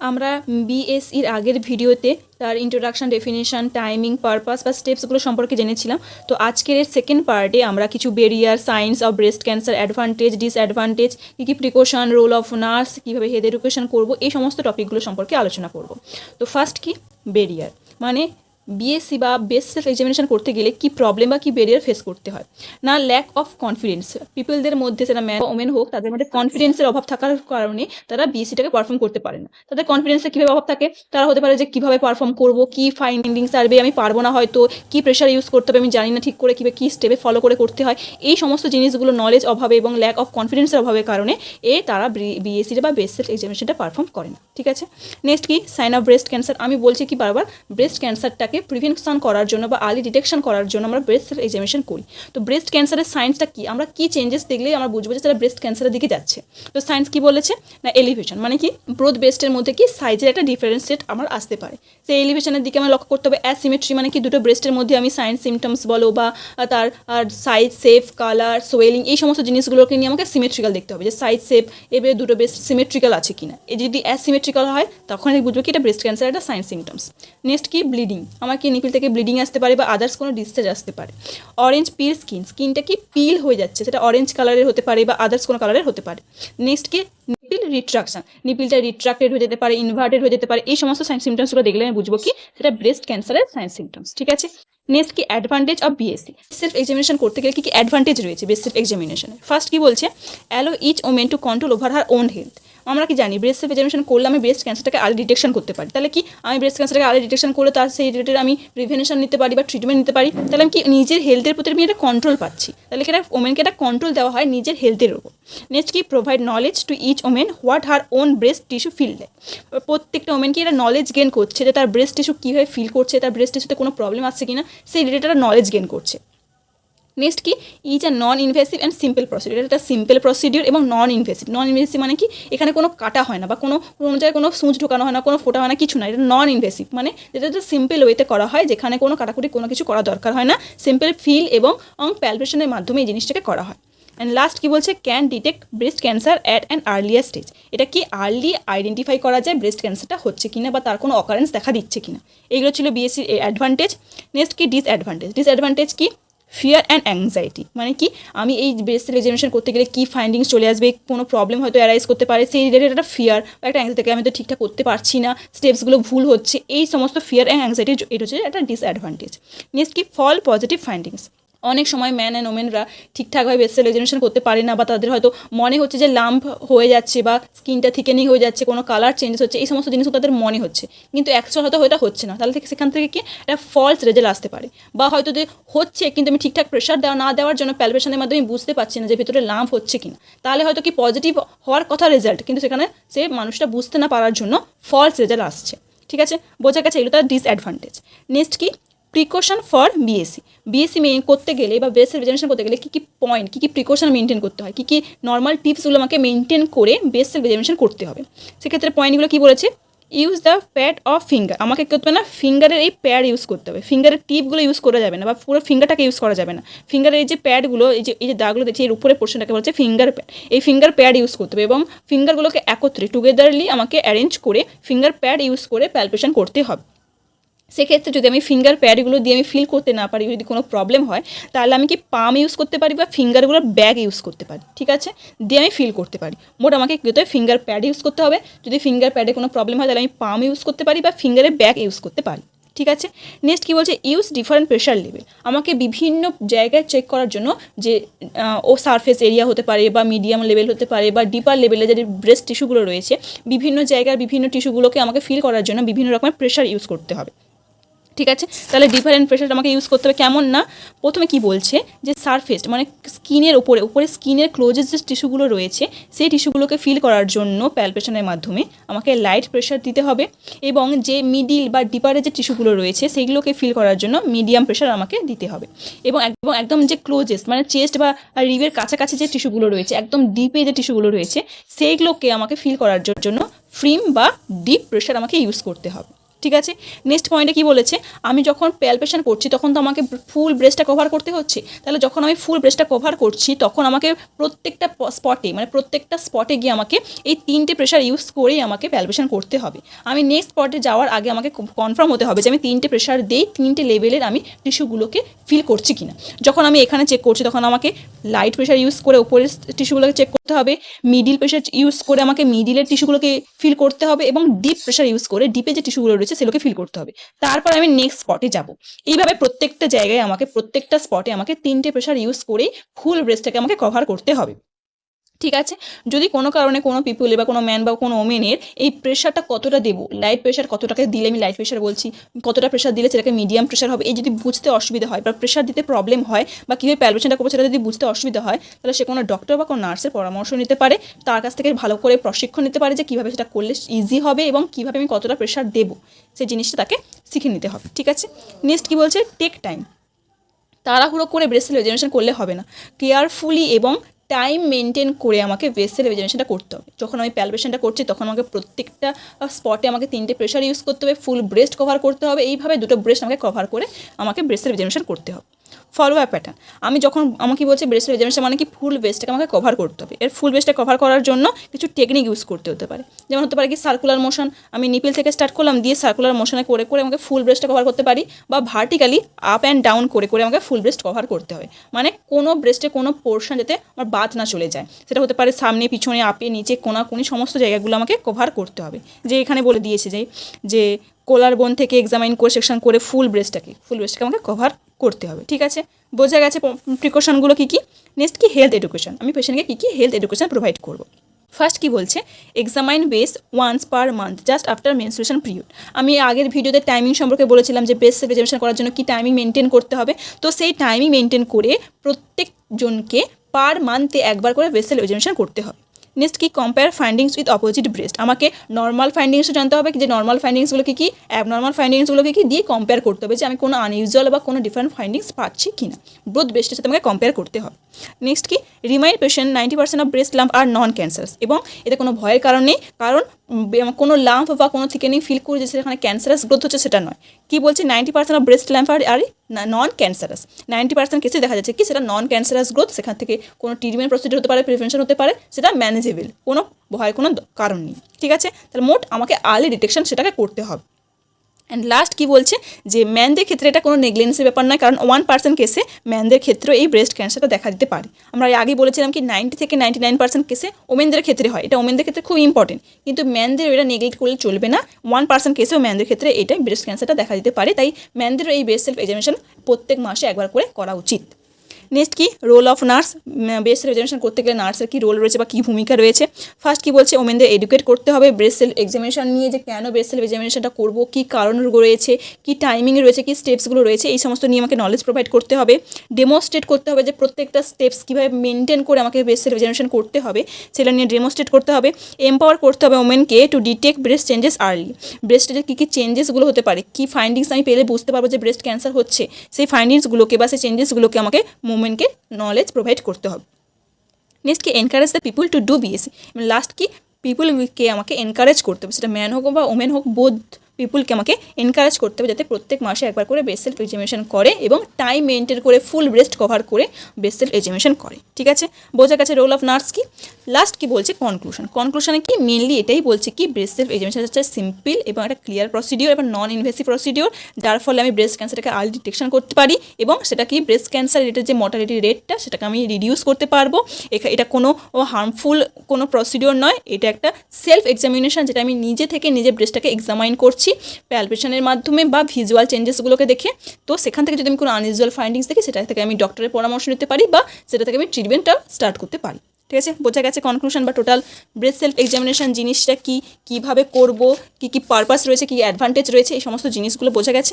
আমরা বিএসসির আগের ভিডিওতে তার ইন্ট্রোডাকশন, ডেফিনেশন, টাইমিং, পারপাস বা স্টেপসগুলো সম্পর্কে জেনেছিলাম। তো আজকের এর সেকেন্ড পার্টে আমরা কিছু barrier, signs of breast cancer, advantage, disadvantage, কী প্রিকশন, রোল অফ নার্স, কীভাবে হেলথ এডুকেশন করবো, এই সমস্ত টপিকগুলো সম্পর্কে আলোচনা করব। তো ফার্স্ট কি বেরিয়ার, মানে বিএসসি বা বেস্ট সেলফ এক্সামিনেশন করতে গেলে কী প্রবলেম বা কী বেরিয়ার ফেস করতে হয় না। ল্যাক অফ কনফিডেন্স, পিপলদের মধ্যে, সেটা ম্যান বা ওমেন হোক, তাদের মধ্যে কনফিডেন্সের অভাব থাকার কারণে তারা বিএসসিটাকে পারফর্ম করতে পারে না। তাদের কনফিডেন্সের কীভাবে অভাব থাকে, তারা হতে পারে যে কীভাবে পারফর্ম করবো, কী ফাইন্ডিংস আসবে, আমি পারবো না, হয়তো কী প্রেশার ইউজ করতে হবে আমি জানি না ঠিক করে, কীভাবে কী স্টেপে ফলো করে করতে হয়, এই সমস্ত জিনিসগুলো নলেজ অভাবে এবং ল্যাক অফ কনফিডেন্সের অভাবের কারণে তারা বিএসসিটা বা বেস্ট সেলফ এক্সামিনেশনটা পারফর্ম করে না। ঠিক আছে, নেক্সট কি সাইন অফ ব্রেস্ট ক্যান্সার। আমি বলছি কি বারবার, ব্রেস্ট ক্যান্সারটাকে প্রিভেনশন করার জন্য বা আর্লি ডিটেকশন করার জন্য আমরা ব্রেস্ট সেলফ এক্সামিনেশন করি। তো ব্রেস্ট ক্যান্সারের সাইন্সটা কি, আমরা কি চেঞ্জেস দেখলেই আমরা বুঝবো যে তারা ব্রেস্ট ক্যান্সারের দিকে যাচ্ছে। তো সায়েন্স কি বলেছে না, এলিভেশন, মানে কি ব্রোথ ব্রেস্টের মধ্যে কি সাইজের একটা ডিফারেন্সিয়েট আমার আসতে পারে, সেই এলিভেশনের দিকে আমরা লক্ষ্য করতে হবে। অ্যাসিমেট্রি, মানে কি দুটো ব্রেস্টের মধ্যে আমি সাইন্স সিমটমস বলো বা তার সাইজ, শেপ, কালার, সোয়েলিং, এই সমস্ত জিনিসগুলোকে নিয়ে আমাকে সিমেট্রিক্যাল দেখতে হবে, যে সাইজ, শেপ, এবারে দুটো ব্রেস্ট সিমেট্রিক্যাল আছে কিনা। এই যদি অ্যাসিমেট্রিক্যাল হয় তখন আমি বুঝবো কি এটা ব্রেস্ট ক্যান্সার একটা সাইন্স সিমটমস। নেক্সট কি ব্লিডিং, আমার কি নিপিল থেকে ব্লিডিং আসতে পারে বা আদার্স কোনো ডিসচার্জ আসতে পারে। অরেঞ্জ পিল স্কিন, স্কিনটা কি পিল হয়ে যাচ্ছে, সেটা অরেঞ্জ কালারের হতে পারে বা আদার্স কোনো কালারের হতে পারে। নেক্সট কি নিপিল রিট্রাকশন, নিপিলটা রিট্রাক্টেড হয়ে যেতে পারে, ইনভার্টেড হয়ে যেতে পারে, এই সমস্ত সাইন্স সিমটমসগুলো দেখলে আমি বুঝবো কি সেটা ব্রেস্ট ক্যান্সারের সাইন্স সিমটমস। ঠিক আছে, নেক্সট কি advantage of BSc. Self examination করতে গেলে কি কি অ্যাডভান্টেজ রয়েছে বেস্ট সেলফ এক্সামিনেশনে। ফার্স্ট কি বলছে, allow each women to control over her own health. আমরা কি জানি ব্রেস্ট সেলফ এক্সামিনেশন করলে আমি ব্রেস্ট ক্যান্সারটাকে আর্লি ডিটেকশন করতে পারি। তাহলে কি আমি ব্রেস্ট ক্যান্সারটাকে আর্লি ডিটেকশন করলে তার সেই রিলেটেড আমি প্রিভেনশন নিতে পারি বা ট্রিটমেন্ট নিতে পারি। তাহলে আমি কি নিজের হেলথের প্রতি আমি একটা কন্ট্রোল পাচ্ছি, তাহলে কি একটা ওমেনকে একটা কন্ট্রোল দেওয়া হয় নিজের হেলথের ওপর। নেক্সট কি provide knowledge to each women what her own breast tissue feel like. প্রত্যেকটা ওমেনকে এটা নলেজ গেন করছে যে তার ব্রেস্ট টিস্যু কীভাবে ফিল করছে, তার ব্রেস্ট টিস্যুতে কোনো প্রবলেম আসছে কিনা, সেই রিলেটেড নলেজ গেন করছে। নেক্সট কি is a non invasive and simple procedure. এটা সিম্পল প্রসিডিউর এবং নন ইনভেসিভ। নন ইনভেসিভ মানে কি এখানে কোনো কাটা হয় না বা কোনো জায়গায় কোনো সূচ ঢোকানো হয় না, কোনো ফোটা হয় না, কিছু না। এটা নন ইনভেসিভ, মানে যেটা সিম্পল ওয়েতে করা হয়, যেখানে কোনো কাটাকুটি কোনো কিছু করা দরকার হয় না, সিম্পল ফিল এবং প্যালপেশনের মাধ্যমে এই জিনিসটাকে করা হয়। অ্যান্ড লাস্ট কি বলছে, can detect breast cancer at an earlier stage. এটা কি আর্লি আইডেন্টিফাই করা যায় ব্রেস্ট ক্যান্সারটা হচ্ছে কিনা বা তার কোনো অকারেন্স দেখা দিচ্ছে কিনা। এইগুলো ছিল বিএসসির অ্যাডভান্টেজ। নেক্সট কি ডিসঅ্যাডভান্টেজ। ডিসঅ্যাডভান্টেজ কি ফিয়ার অ্যান্ড অ্যাংজাইটি, মানে কি আমি এই ব্রেস্ট সেলফ এক্সামিনেশন করতে গেলে কী ফাইন্ডিংস চলে আসবে, কোনো প্রবলেম হয়তো অ্যারাইজ করতে পারে, সেই রিলেটেড একটা ফিয়ার বা একটা অ্যাংজাইটি, আমি তো ঠিকঠাক করতে পারছি না, স্টেপসগুলো ভুল হচ্ছে, এই সমস্ত ফিয়ার অ্যান্ড অ্যাংজাইটি, এটা হচ্ছে একটা ডিসঅ্যাডভান্টেজ। নেক্সট কি ফল পজিটিভ ফাইন্ডিংস। অনেক সময় ম্যান অ্যান্ড ওমেনরা ঠিকঠাকভাবে ব্রেস্ট সেলফ এক্সামিনেশন করতে পারে না, বা তাদের হয়তো মনে হচ্ছে যে লাম্প হয়ে যাচ্ছে বা স্কিনটা থিকেনিং হয়ে যাচ্ছে, কোনো কালার চেঞ্জেস হচ্ছে, এই সমস্ত জিনিসগুলো তাদের মনে হচ্ছে, কিন্তু অ্যাকচুয়াল হয়তো এটা হচ্ছে না। তাহলে সেখান থেকে কি একটা ফলস রেজাল্ট আসতে পারে, বা হয়তো যে হচ্ছে কিন্তু আমি ঠিকঠাক প্রেশার না দেওয়ার জন্য প্যালপেশনের মাধ্যমে বুঝতে পারছি না যে ভিতরে লাম্প হচ্ছে কিনা, তাহলে হয়তো কি পজিটিভ হওয়ার কথা রেজাল্ট, কিন্তু সেখানে সে মানুষটা বুঝতে না পারার জন্য ফলস রেজাল্ট আসছে। ঠিক আছে, বোঝা গেছে, এগুলো তার ডিসঅ্যাডভান্টেজ। নেক্সট কি প্রিকশন ফর বিএসসি। বিএসসি করতে গেলে বা ব্রেস্ট সেলফ এক্সামিনেশন করতে গেলে কী কী পয়েন্ট, কী কী প্রিকশন মেনটেন করতে হয়, কী কী নর্মাল টিপসগুলো আমাকে মেনটেন করে ব্রেস্ট সেলফ এক্সামিনেশন করতে হবে। সেক্ষেত্রে পয়েন্টগুলো কী বলেছে, use the pad of finger. আমাকে করতে হবে না, ফিঙ্গারের এই প্যাড ইউজ করতে হবে, ফিঙ্গারের টিপগুলো ইউজ করা যাবে না বা পুরো ফিঙ্গারটাকে ইউজ করা যাবে না। ফিঙ্গারের এই যে প্যাডগুলো, এই যে দাগগুলো দেখছি এর উপরে পোর্শনটাকে বলছে ফিঙ্গার প্যাড, এই ফিঙ্গার প্যাড ইউজ করতে হবে এবং ফিঙ্গারগুলোকে একত্রে টুগেদারলি আমাকে অ্যারেঞ্জ করে ফিঙ্গার প্যাড ইউজ করে প্যালপেশন করতে হবে। সেক্ষেত্রে যদি আমি ফিঙ্গার প্যাডগুলো দিয়ে আমি ফিল করতে না পারি, যদি কোনো প্রবলেম হয়, তাহলে আমি কি পাম ইউজ করতে পারি বা ফিঙ্গারগুলোর ব্যাগ ইউজ করতে পারি। ঠিক আছে, দিয়ে আমি ফিল করতে পারি। মোট আমাকে কিন্তু ফিঙ্গার প্যাড ইউজ করতে হবে। যদি ফিঙ্গার প্যাডে কোনো প্রবলেম হয় তাহলে আমি পাম ইউজ করতে পারি বা ফিঙ্গারের ব্যাগ ইউজ করতে পারি। ঠিক আছে, নেক্সট কী বলছে, ইউজ ডিফারেন্ট প্রেশার লেভেল। আমাকে বিভিন্ন জায়গায় চেক করার জন্য যে ও সারফেস এরিয়া হতে পারে বা মিডিয়াম লেভেল হতে পারে বা ডিপার লেভেলে যে ব্রেস্ট টিস্যুগুলো রয়েছে, বিভিন্ন জায়গার বিভিন্ন টিস্যুগুলোকে আমাকে ফিল করার জন্য বিভিন্ন রকমের প্রেশার ইউজ করতে হবে। ঠিক আছে, তাহলে ডিফারেন্ট প্রেশার আমাকে ইউজ করতে হবে। কেমন না, প্রথমে কি বলছে যে সারফেস মানে স্কিনের উপরে স্কিনের ক্লোজের যে টিস্যুগুলো রয়েছে সেই টিস্যুগুলোকে ফিল করার জন্য প্যালপেশনের মাধ্যমে আমাকে লাইট প্রেশার দিতে হবে, এবং যে মিডিল বা ডিপারে যে টিস্যুগুলো রয়েছে সেইগুলোকে ফিল করার জন্য মিডিয়াম প্রেশার আমাকে দিতে হবে, এবং একদম যে ক্লোজেস্ট মানে চেস্ট বা রিবের কাছাকাছি যে টিস্যুগুলো রয়েছে, একদম ডিপে যে টিস্যুগুলো রয়েছে সেইগুলোকে আমাকে ফিল করার জন্য ফ্রিম বা ডিপ প্রেশার আমাকে ইউজ করতে হবে। ঠিক আছে। নেক্সট পয়েন্টে কি বলেছে, আমি যখন প্যালপেশন করছি তখন তো আমাকে ফুল ব্রেস্টটা কভার করতে হচ্ছে। তাহলে যখন আমি ফুল ব্রেস্টটা কভার করছি তখন আমাকে প্রত্যেকটা স্পটে মানে প্রত্যেকটা স্পটে গিয়ে আমাকে এই 3টে প্রেশার ইউজ করেই আমাকে প্যালপেশন করতে হবে। আমি নেক্সট স্পটে যাওয়ার আগে আমাকে কনফার্ম হতে হবে যে আমি 3টে প্রেশার দিই 3টে লেভেলের আমি টিস্যুগুলোকে ফিল করছি কিনা। যখন আমি এখানে চেক করছি তখন আমাকে লাইট প্রেশার ইউজ করে উপরের টিস্যুগুলোকে চেক করতে হবে, মিডিল প্রেশার ইউজ করে আমাকে মিডিলের টিস্যুগুলোকে ফিল করতে হবে এবং ডিপ প্রেশার ইউজ করে ডিপে যে টিস্যুগুলো রয়েছে সেগুলোকে ফিল করতে হবে। তারপর আমি নেক্সট স্পটে যাব। এইভাবে প্রত্যেকটা জায়গায় আমাকে প্রত্যেকটা স্পটে আমাকে 3টে প্রেশার ইউজ করেই ফুল ব্রেস্টটাকে আমাকে কভার করতে হবে। ঠিক আছে। যদি কোনো কারণে কোনো পিপল বা কোনো ম্যান বা কোনো ওমেনের এই প্রেশারটা কতটা দেবো, লাইট প্রেশার কতটাকে দিলে আমি লাইট প্রেশার বলছি, কতটা প্রেশার দিলে সেটাকে মিডিয়াম প্রেশার হবে, এই যদি বুঝতে অসুবিধা হয় বা প্রেশার দিতে প্রবলেম হয় বা কীভাবে প্যালপেশনটা করবো সেটা যদি বুঝতে অসুবিধা হয়, তাহলে সে কোনো ডক্টর বা কোনো নার্সের পরামর্শ নিতে পারে, তার কাছ থেকে ভালো করে প্রশিক্ষণ নিতে পারে যে কীভাবে সেটা করলে ইজি হবে এবং কীভাবে আমি কতটা প্রেশার দেবো সেই জিনিসটা তাকে শিখে নিতে হবে। ঠিক আছে। নেক্সট কী বলছে, টেক টাইম। তাড়াহুড়ো করে ব্রেস্ট সেল রিজেনারেশন করলে হবে না, কেয়ারফুলি এবং টাইম মেনটেন করে আমাকে ব্রেস্ট সেল রিজেনারেশনটা করতে হবে। যখন আমি প্যালপেশনটা করছি তখন আমাকে প্রত্যেকটা স্পটে আমাকে 3টে প্রেশার ইউজ করতে হবে, ফুল ব্রেস্ট কভার করতে হবে, এইভাবে 2টো ব্রেস্ট আমাকে কভার করে আমাকে ব্রেস্ট সেল রিজেনারেশন করতে হবে। ফলো আপ প্যাটার্ন, আমি যখন আমাকে বলছে ব্রেস্ট সেল রিজেনারেশন মানে কি ফুল ব্রেস্টটাকে আমাকে কভার করতে হবে। এর ফুল ব্রেস্টটা কভার করার জন্য কিছু টেকনিক ইউজ করতে হতে পারে, যেমন হতে পারে কি সার্কুলার মোশন, আমি নিপিল থেকে স্টার্ট করলাম দিয়ে সার্কুলার মোশনে করে করে আমাকে ফুল ব্রেস্টটা কভার করতে পারি, বা ভার্টিক্যালি আপ অ্যান্ড ডাউন করে করে আমাকে ফুল ব্রেস্ট কভার করতে হবে। মানে কোনো ব্রেস্টে কোনো পোর্শন যাতে আমার বাদ না চলে যায়, সেটা হতে পারে সামনে পিছনে আপে নিচে কোনাকুনি সমস্ত জায়গাগুলো আমাকে কভার করতে হবে। যে এখানে বলে দিয়েছে যে কোলার বোন থেকে এক্সামাইন করে সেকশন করে ফুল ব্রেস্টটাকে আমাকে কভার করতে হবে। ঠিক আছে, বোঝা গেছে প্রিকশনগুলো কী কী। নেক্সট কি, হেলথ এডুকেশন, আমি পেশেন্টকে কী কী হেলথ এডুকেশন প্রোভাইড করবো। ফার্স্ট কি বলছে, examine breast once per month just after menstruation period. আমি আগের ভিডিওতে টাইমিং সম্পর্কে বলেছিলাম যে ব্রেস্ট সেল রিজেনারেশন করার জন্য কি টাইমিং মেনটেন করতে হবে। তো সেই টাইমিং মেনটেন করে প্রত্যেকজনকে পার মান্থে একবার করে ব্রেস্ট সেল রিজেনারেশন করতে হবে। নেক্সট কি, compare findings with opposite breast, আমাকে নর্মাল ফাইন্ডিংসও জানতে হবে যে নর্মাল ফাইন্ডিংসগুলো কী, অ্যাবনর্মাল ফাইন্ডিংসগুলোকে কি দিয়ে কম্পেয়ার করতে হবে যে আমি কোনো আনইউজুয়াল বা কোনো ডিফারেন্ট ফাইন্ডিংস পাচ্ছি কি না, বোথ ব্রেস্টের সাথে আমাকে কম্পেয়ার করতে হবে। নেক্সট কি, remind patient 90% of breast lump are non cancerous, এবং এতে কোনো ভয়ের কারণ নেই, কারণ কোনো লাম্প বা কোনো থিকেনিং ফিল করে যে সেখানে ক্যান্সারাস গ্রোথ হচ্ছে সেটা নয়। কি বলছে, 90% of breast lump are non cancerous, 90% কেসে দেখা যাচ্ছে কি সেটা নন ক্যান্সারাস গ্রোথ, সেখান থেকে কোনো ট্রিটমেন্ট প্রসিডিউর হতে পারে, প্রিভেনশন হতে পারে, সেটা ম্যানেজেবল, কোনো ভয়ের কোনো কারণ নেই। ঠিক আছে, তাহলে মোট আমাকে আর্লি ডিটেকশন সেটাকে করতে হবে। অ্যান্ড লাস্ট কী বলছে, যে ম্যানদের ক্ষেত্রে এটা কোনো নেগলেন্সের ব্যাপার নয়, কারণ 1% কেসে ম্যানদের ক্ষেত্রেও এই ব্রেস্ট ক্যান্সারটা দেখা দিতে পারে। আমরা আগে বলেছিলাম কি 90 থেকে 99% কেসে ওমেনদের ক্ষেত্রে হয়, এটা ওমেনদের ক্ষেত্রে খুব ইম্পর্টেন্ট, কিন্তু ম্যানদের এটা নেগলেক্ট করলে চলবে না। 1% কেসেও ম্যানদের ক্ষেত্রে এটাই ব্রেস্ট ক্যান্সারটা দেখা দিতে পারে, তাই ম্যানদেরও এই ব্রেস্ট সেলফ এক্সামিনেশন প্রত্যেক মাসে একবার করে করা উচিত। নেক্সট কি, role of nurse, breast self examination করতে গেলে নার্সের কী রোল রয়েছে বা কী ভূমিকা রয়েছে। ফার্স্ট কি বলছে, ওমেনদের এডুকেট করতে হবে ব্রেস্ট সেল এক্সামিনেশন নিয়ে, যে কেন ব্রেস্ট সেল এক্সামিনেশনটা করবো, কী কারণ রয়েছে, কী টাইমিং রয়েছে, কী স্টেপসগুলো রয়েছে, এই সমস্ত নিয়ে আমাকে নলেজ প্রোভাইড করতে হবে। ডেমোস্ট্রেট করতে হবে যে প্রত্যেকটা স্টেপস কীভাবে মেনটেন করে আমাকে ব্রেস্ট সেল এক্সামিনেশন করতে হবে সেটা নিয়ে ডেমোস্ট্রেট করতে হবে। এম্পাওয়ার করতে হবে ওমেনকে to detect breast changes early, ব্রেস্টে যে কী কী চেঞ্জেসগুলো হতে পারে, কী ফাইন্ডিংস আমি পেলে বুঝতে পারবো যে ব্রেস্ট ক্যান্সার হচ্ছে, সেই ফাইন্ডিংসগুলোকে বা সেই চেঞ্জেসগুলোকে আমাকে ওমেনকে নলেজ প্রোভাইড করতে হবে। নেক্সট কি, encourage the people to do BSc, last কি, পিপুলকে আমাকে এনকারেজ করতে হবে, সেটা ম্যান হোক বা ওমেন হোক, বোথ পিপুলকে আমাকে এনকারেজ করতে হবে যাতে প্রত্যেক মাসে একবার করে ব্রেস্ট সেল এক্সামিনেশন করে এবং টাইম মেনটেন করে ফুল ব্রেস্ট কভার করে ব্রেস্ট সেল এক্সামিনেশন করে। ঠিক আছে, বোঝা গেছে রোল অফ নার্স কি। লাস্ট কি বলছে, কনক্লুশনে কি মেনলি এটাই বলছে কি ব্রেস্ট সেল এক্সামিনেশন হচ্ছে সিম্পল এবং একটা ক্লিয়ার প্রসিডিওর এবং নন ইনভেসিভ প্রসিডিওর, যার ফলে আমি ব্রেস্ট ক্যান্সারটাকে আর্লি ডিটেকশন করতে পারি এবং সেটা কি ব্রেস্ট ক্যান্সার রেটের যে মর্টালিটি রেটটা সেটাকে আমি রিডিউস করতে পারবো। এটা কোনো হার্মফুল কোনো প্রসিডিওর নয়, এটা একটা সেলফ এক্সামিনেশন যেটা আমি নিজে থেকে নিজে ব্রেস্টটাকে এক্সামাইন করছি প্যালপেশনের মাধ্যমে বা ভিজুয়াল চেঞ্জেসগুলোকে দেখে। তো সেখান থেকে যদি আমি কোনো আনইউজুয়াল ফাইন্ডিংস দেখি সেটা থেকে আমি ডক্টরের পরামর্শ নিতে পারি বা সেটা থেকে আমি ট্রিটমেন্টটা স্টার্ট করতে পারি। ঠিক আছে, বোঝা গেছে কনক্লুশন বা টোটাল ব্রেস্ট সেলফ এক্সামিনেশন জিনিসটা কী, কীভাবে করবো, কী কী পারপাস রয়েছে, কী অ্যাডভান্টেজ রয়েছে, এই সমস্ত জিনিসগুলো বোঝা গেছে।